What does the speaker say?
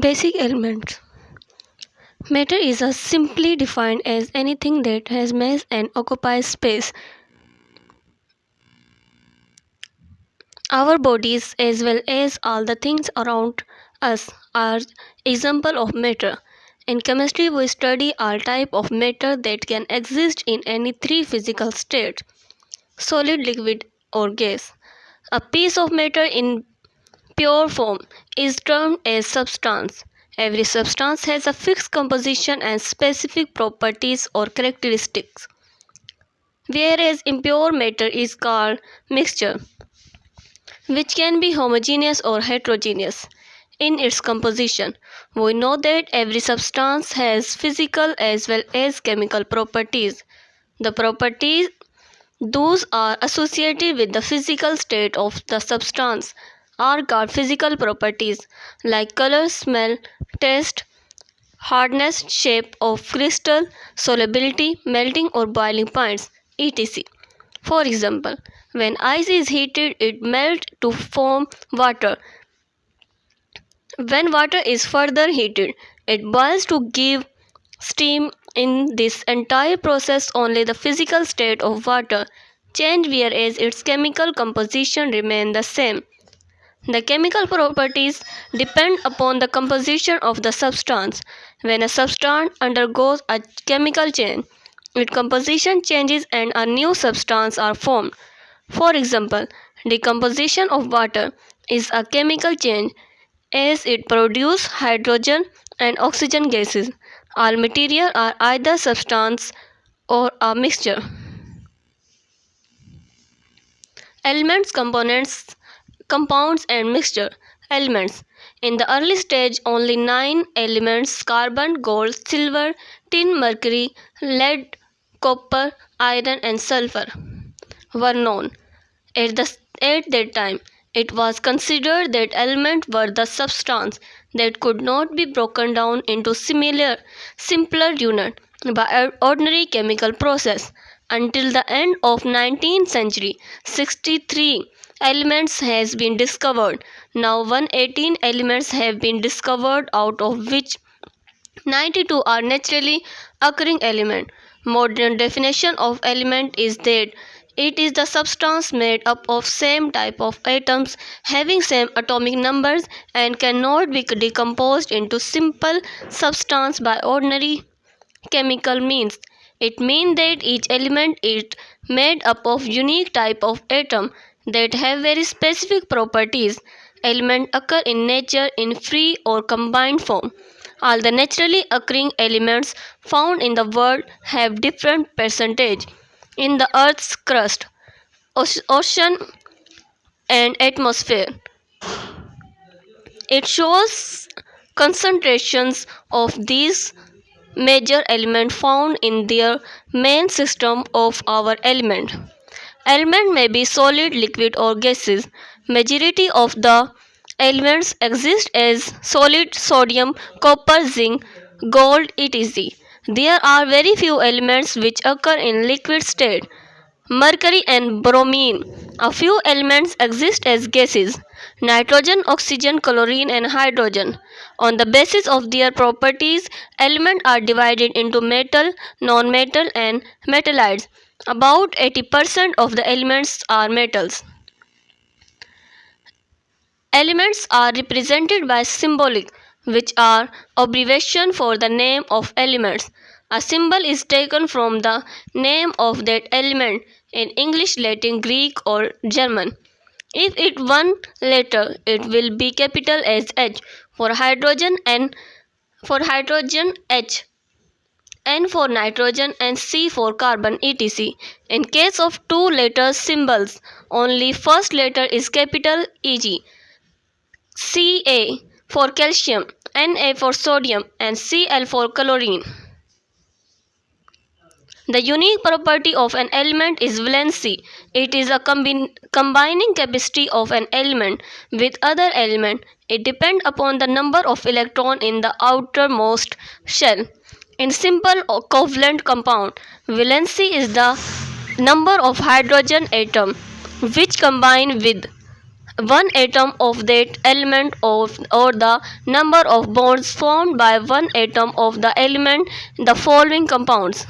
Basic elements. Matter is simply defined as anything that has mass and occupies space. Our bodies, as well as all the things around us, are example of matter. In chemistry, we study all type of matter that can exist in any three physical states: solid, liquid, or gas. A piece of matter in pure form is termed as substance. Every substance has a fixed composition and specific properties or characteristics, whereas impure matter is called mixture, which can be homogeneous or heterogeneous in its composition. We know that every substance has physical as well as chemical properties. The properties those are associated with the physical state of the substance are called physical properties, like color, smell, taste, hardness, shape of crystal, solubility, melting or boiling points, etc. For example, when ice is heated, it melts to form water. When water is further heated, it boils to give steam. In this entire process, only the physical state of water change, whereas its chemical composition remain the same. The chemical properties depend upon the composition of the substance. When a substance undergoes a chemical change, its composition changes and a new substance are formed. For example, decomposition of water is a chemical change as it produces hydrogen and oxygen gases. All material are either substance or a mixture. Elements, components, compounds and mixture. Elements. In the early stage, only 9 elements: carbon, gold, silver, tin, mercury, lead, copper, iron and sulfur were known. At that time, it was considered that elements were the substance that could not be broken down into simpler units by ordinary chemical process. Until the end of 19th century, 63 elements has been discovered. Now 118 elements have been discovered, out of which 92 are naturally occurring elements. Modern definition of element is that it is the substance made up of same type of atoms having same atomic numbers and cannot be decomposed into simple substance by ordinary chemical means. It means that each element is made up of unique type of atom that have very specific properties. Elements occur in nature in free or combined form. All the naturally occurring elements found in the world have different percentage in the earth's crust, ocean and atmosphere. It shows concentrations of these major elements found in their main system of our element. Element may be solid, liquid or gases. Majority of the elements exist as solid: sodium, copper, zinc, gold, etc. There are very few elements which occur in liquid state: mercury and bromine. A few elements exist as gases: nitrogen, oxygen, chlorine, and hydrogen. On the basis of their properties, elements are divided into metal, non-metal, and metallides. About 80% of the elements are metals. Elements are represented by symbolic, which are abbreviation for the name of elements. A symbol is taken from the name of that element in English, Latin, Greek, or German. If it one letter, it will be capital as H for hydrogen, H, N for nitrogen, and C for carbon, etc. In case of two letter symbols, only first letter is capital, e.g. Ca for calcium, Na for sodium, and Cl for chlorine. The unique property of an element is valency. It is a combining capacity of an element with other element. It depends upon the number of electrons in the outermost shell. In simple or covalent compound, valency is the number of hydrogen atoms which combine with one atom of that element or the number of bonds formed by one atom of the element in the following compounds.